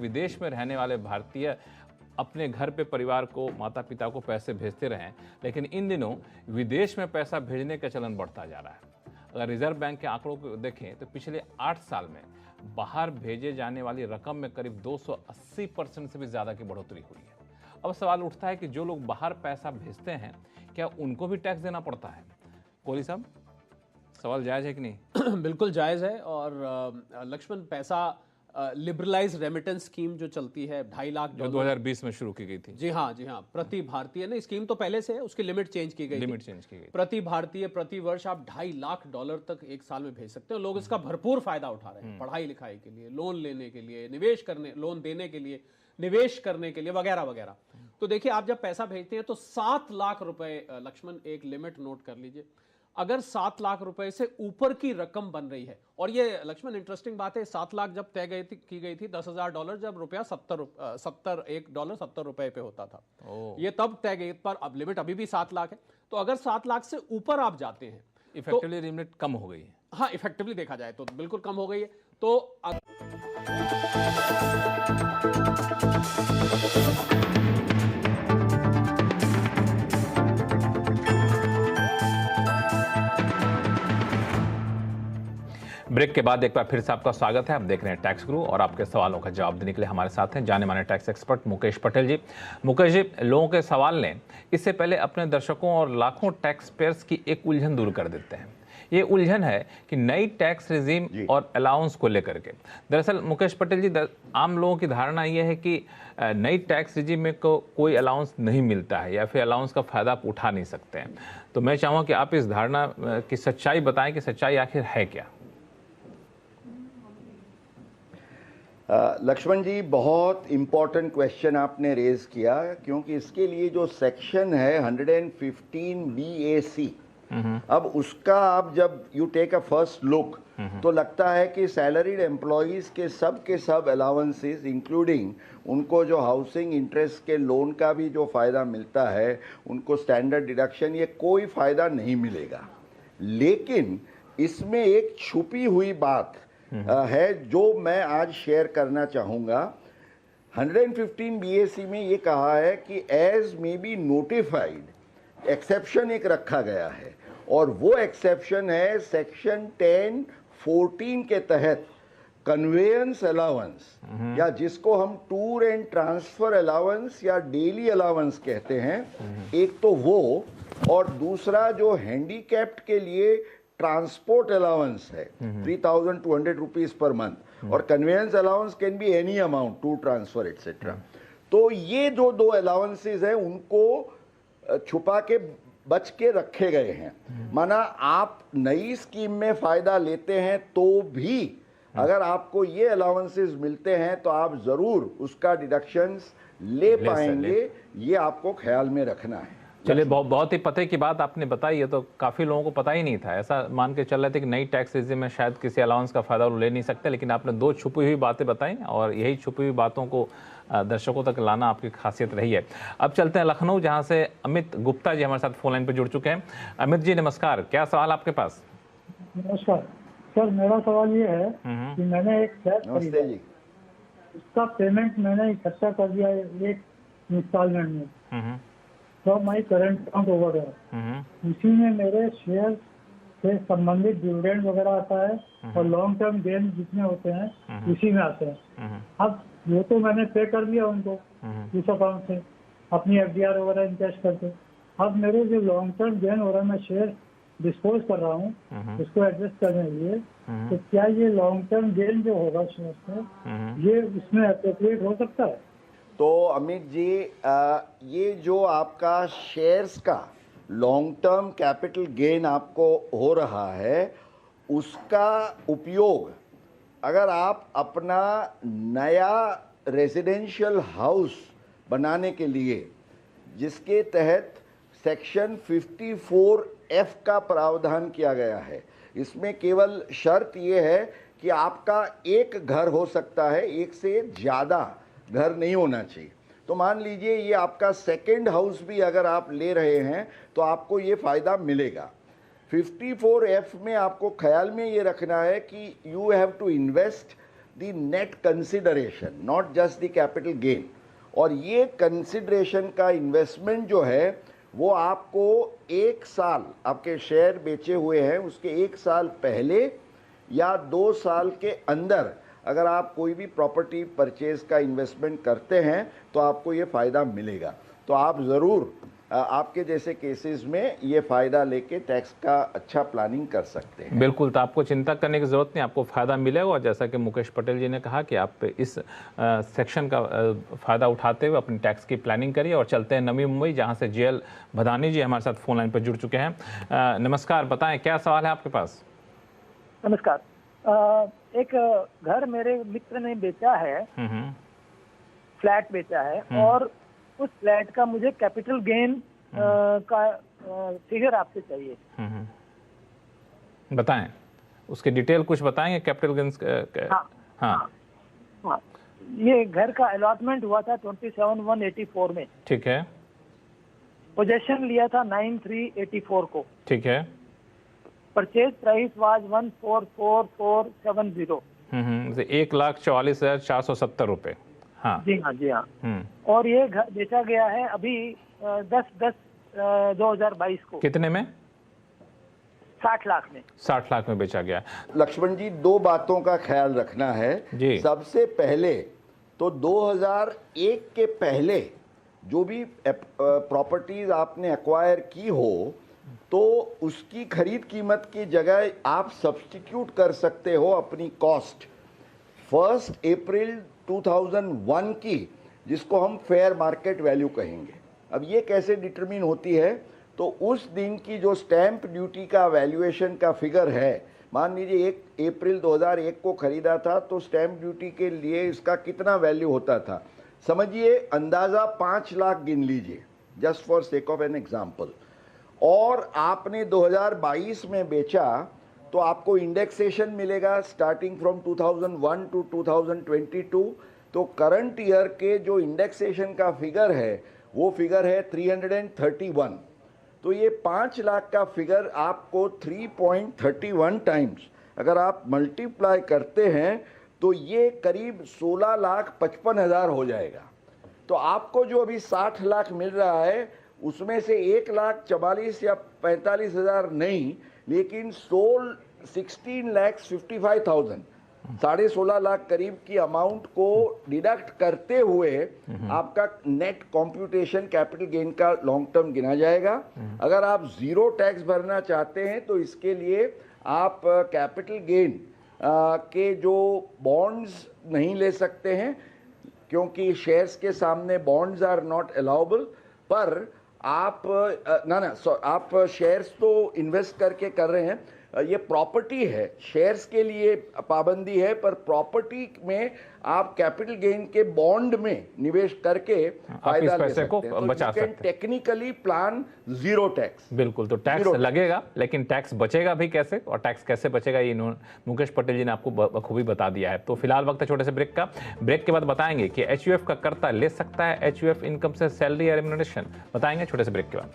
विदेश में रहने वाले भारतीय अपने घर पे परिवार को, माता पिता को पैसे भेजते रहें, लेकिन इन दिनों विदेश में पैसा भेजने का चलन बढ़ता जा रहा है। अगर रिजर्व बैंक के आंकड़ों को देखें तो पिछले 8 साल में बाहर भेजे जाने वाली रकम में करीब 280% से भी ज़्यादा की बढ़ोतरी हुई है। अब सवाल उठता है कि जो लोग बाहर पैसा भेजते हैं, क्या उनको भी टैक्स देना पड़ता है? कोहली साहब, सवाल जायज़ है कि नहीं? बिल्कुल जायज़ है। और लक्ष्मण, पैसा लिबरलाइज रेमिटेंस स्कीम जो चलती है 2.5 लाख जो 2020 में शुरू की गई थी। जी हाँ, प्रति भारतीय ने, स्कीम तो पहले से है, उसकी लिमिट चेंज की गई। प्रति भारतीय प्रति वर्ष आप $2.5 लाख तक एक साल में भेज सकते हो। लोग इसका भरपूर फायदा उठा रहे हैं, पढ़ाई लिखाई के लिए, लोन लेने के लिए, निवेश करने, लोन देने के लिए, निवेश करने के लिए, वगैरह वगैरह। तो देखिए, आप जब पैसा भेजते हैं तो 7 लाख रुपए, लक्ष्मण एक लिमिट नोट कर लीजिए, अगर 7 लाख रुपए से ऊपर की रकम बन रही है, और ये लक्ष्मण इंटरेस्टिंग बात है, 7 लाख जब तय की गई थी $10,000 जब रुपया $1 70 रुपए पे होता था, ये तब तय गई, पर अब लिमिट अभी भी 7 लाख है। तो अगर 7 लाख से ऊपर आप जाते हैं, इफेक्टिवली लिमिट कम हो गई है। हाँ, इफेक्टिवली देखा जाए तो बिल्कुल कम हो गई है। तो ब्रेक के बाद एक बार फिर से आपका स्वागत है। आप देख रहे हैं टैक्स गुरु और आपके सवालों का जवाब देने के लिए हमारे साथ हैं जाने माने टैक्स एक्सपर्ट मुकेश पटेल जी। मुकेश जी, लोगों के सवाल ने इससे पहले अपने दर्शकों और लाखों टैक्स पेयर्स की एक उलझन दूर कर देते हैं। ये उलझन है कि नई टैक्स रिजीम और अलाउंस को लेकर के। दरअसल मुकेश पटेल जी, आम लोगों की धारणा ये है कि नई टैक्स रिजीम में को कोई अलाउंस नहीं मिलता है या फिर अलाउंस का फ़ायदा आप उठा नहीं सकते हैं। तो मैं चाहूँगा कि आप इस धारणा की सच्चाई बताएं कि सच्चाई आखिर है क्या। लक्ष्मण जी, बहुत इम्पॉर्टेंट क्वेश्चन आपने रेज किया, क्योंकि इसके लिए जो सेक्शन है 115 BAC, अब उसका आप जब you take a first look तो लगता है कि सैलरीड एम्प्लॉयज़ के सब अलाउंसेस, इंक्लूडिंग उनको जो हाउसिंग इंटरेस्ट के लोन का भी जो फ़ायदा मिलता है, उनको स्टैंडर्ड डिडक्शन, ये कोई फ़ायदा नहीं मिलेगा। लेकिन इसमें एक छुपी हुई बात है जो मैं आज शेयर करना चाहूँगा। 115 BAC में ये कहा है कि as may be notified exception एक रखा गया है, और वो एक्सेप्शन है सेक्शन 10(14) के तहत कन्वेयंस अलाउंस, या जिसको हम टूर एंड ट्रांसफर अलाउंस या डेली अलाउंस कहते हैं। एक तो वो, और दूसरा जो हैंडीकैप्ड के लिए ट्रांसपोर्ट अलाउंस है 3,200 रुपीज पर मंथ, और conveyance allowance can be any amount, to transfer etcetera. तो ये जो 2 अलाउंसेस हैं उनको छुपा के बच के रखे गए हैं। माना आप नई स्कीम में फायदा लेते हैं तो भी अगर आपको ये अलाउंसेस मिलते हैं तो आप जरूर उसका डिडक्शंस ले पाएंगे, ये आपको ख्याल में रखना है। चलिए, बहुत ही पते की बात आपने बताई है, तो काफ़ी लोगों को पता ही नहीं था। ऐसा मान के चल रहे थे कि नई टैक्स रिजीम में शायद किसी अलाउंस का फ़ायदा ले नहीं सकते, लेकिन आपने 2 छुपी हुई बातें बताई और यही छुपी हुई बातों को दर्शकों तक लाना आपकी खासियत रही है। अब चलते हैं लखनऊ, जहां से अमित गुप्ता जी हमारे साथ फोन लाइन पर जुड़ चुके हैं। अमित जी नमस्कार, क्या सवाल आपके पास? नमस्कार सर, मेरा सवाल ये है कि मैंने एक फ्लैट खरीदा, उसका पेमेंट मैंने इकट्ठा कर दिया एक इंस्टॉलमेंट में, तो माई करंट अकाउंट ओवर है, उसी में मेरे शेयर से संबंधित डिविडेंड वगैरह आता है और लॉन्ग टर्म गेन जितने होते हैं उसी में आते हैं। अब वो तो मैंने पे कर दिया उनको उस अकाउंट से अपनी FDR वगैरह इन्वेस्ट करके। अब मेरे जो लॉन्ग टर्म गेन हो रहा है, मैं शेयर डिस्पोज कर रहा हूँ उसको एडजस्ट करने के लिए, तो क्या ये लॉन्ग टर्म गेन जो होगा शेयर से, ये इसमें अप्रोप्रिएट हो सकता है? तो अमित जी, ये जो आपका शेयर्स का लॉन्ग टर्म कैपिटल गेन आपको हो रहा है, उसका उपयोग अगर आप अपना नया रेजिडेंशियल हाउस बनाने के लिए, जिसके तहत सेक्शन 54F का प्रावधान किया गया है, इसमें केवल शर्त ये है कि आपका एक घर हो सकता है, एक से ज़्यादा घर नहीं होना चाहिए। तो मान लीजिए ये आपका सेकंड हाउस भी अगर आप ले रहे हैं तो आपको ये फ़ायदा मिलेगा। 54F में आपको ख्याल में ये रखना है कि you have to invest the net consideration, not just the capital gain. और ये कंसिडरेशन का इन्वेस्टमेंट जो है वो आपको 1 साल, आपके शेयर बेचे हुए हैं उसके 1 साल पहले या 2 साल के अंदर अगर आप कोई भी प्रॉपर्टी परचेज का इन्वेस्टमेंट करते हैं तो आपको ये फ़ायदा मिलेगा। तो आप ज़रूर आपके जैसे केसेस में ये फ़ायदा लेके टैक्स का अच्छा प्लानिंग कर सकते हैं। बिल्कुल, तो आपको चिंता करने की ज़रूरत नहीं, आपको फ़ायदा मिलेगा। और जैसा कि मुकेश पटेल जी ने कहा कि आप इस सेक्शन का फ़ायदा उठाते हुए अपनी टैक्स की प्लानिंग करिए। और चलते हैं नवी मुंबई, जहां से JL भदानी जी हमारे साथ फ़ोन लाइन पर जुड़ चुके हैं। नमस्कार, बताएं क्या सवाल है आपके पास? नमस्कार। एक घर मेरे मित्र ने बेचा है, फ्लैट बेचा है, और उस फ्लैट का मुझे कैपिटल गेन का फिगर आपसे चाहिए। बताएं, उसके डिटेल कुछ बताएंगे कैपिटल गेन्स? हाँ। ये घर का अलॉटमेंट हुआ था 27/1/84 में। ठीक है। पोजेशन लिया था 9/3/84 को। ठीक है। Purchase price was 144,470। 1,44,470 रुपए। हाँ जी हाँ। और ये घर बेचा गया है अभी 10/10/2022 को। कितने में? 60 लाख में। 60 लाख में बेचा गया। लक्ष्मण जी, 2 बातों का ख्याल रखना है जी। सबसे पहले तो 2001 के पहले जो भी प्रॉपर्टीज आपने एक्वायर की हो तो उसकी खरीद कीमत की जगह आप सब्स्टिट्यूट कर सकते हो अपनी कॉस्ट 1 अप्रैल 2001 की, जिसको हम फेयर मार्केट वैल्यू कहेंगे। अब ये कैसे डिटरमिन होती है? तो उस दिन की जो स्टैंप ड्यूटी का वैल्यूएशन का फिगर है, मान लीजिए 1 अप्रैल 2001 को खरीदा था तो स्टैंप ड्यूटी के लिए इसका कितना वैल्यू होता था, समझिए अंदाज़ा 5 लाख गिन लीजिए, just for sake of an example. और आपने 2022 में बेचा तो आपको इंडेक्सेशन मिलेगा स्टार्टिंग फ्रॉम 2001 टू 2022। तो करंट ईयर के जो इंडेक्सेशन का फिगर है वो फिगर है 331। तो ये 5 लाख का फिगर आपको 3.31 टाइम्स अगर आप मल्टीप्लाई करते हैं तो ये करीब 16,55,000 हो जाएगा। तो आपको जो अभी 60 लाख मिल रहा है उसमें से 1,44,000 या 45,000 नहीं, लेकिन 16,55,000, 16.5 लाख करीब की अमाउंट को डिडक्ट करते हुए आपका नेट कॉम्प्यूटेशन कैपिटल गेन का लॉन्ग टर्म गिना जाएगा। अगर आप 0 टैक्स भरना चाहते हैं तो इसके लिए आप कैपिटल गेन के जो बॉन्ड्स नहीं ले सकते हैं क्योंकि शेयर्स के सामने बॉन्ड्स आर नॉट अलाउबल, पर आप आप शेयर्स तो इन्वेस्ट करके कर रहे हैं, ये प्रॉपर्टी है, शेयर्स के लिए पाबंदी है, पर प्रॉपर्टी में आप कैपिटल गेन के बॉन्ड में निवेश करके फायदा ले सकते हैं। तो बचा सकते हैं। Technically plan 0 tax. बिल्कुल, तो टैक्स लगेगा लेकिन टैक्स बचेगा भी कैसे, और टैक्स कैसे बचेगा ये मुकेश पटेल जी ने आपको बखूबी बता दिया है। तो फिलहाल वक्त है छोटे से ब्रेक का। ब्रेक के बाद बताएंगे कि HUF का कर्ता ले सकता है HUF इनकम से सैलरी या रेम्युनरेशन, बताएंगे छोटे से ब्रेक के बाद।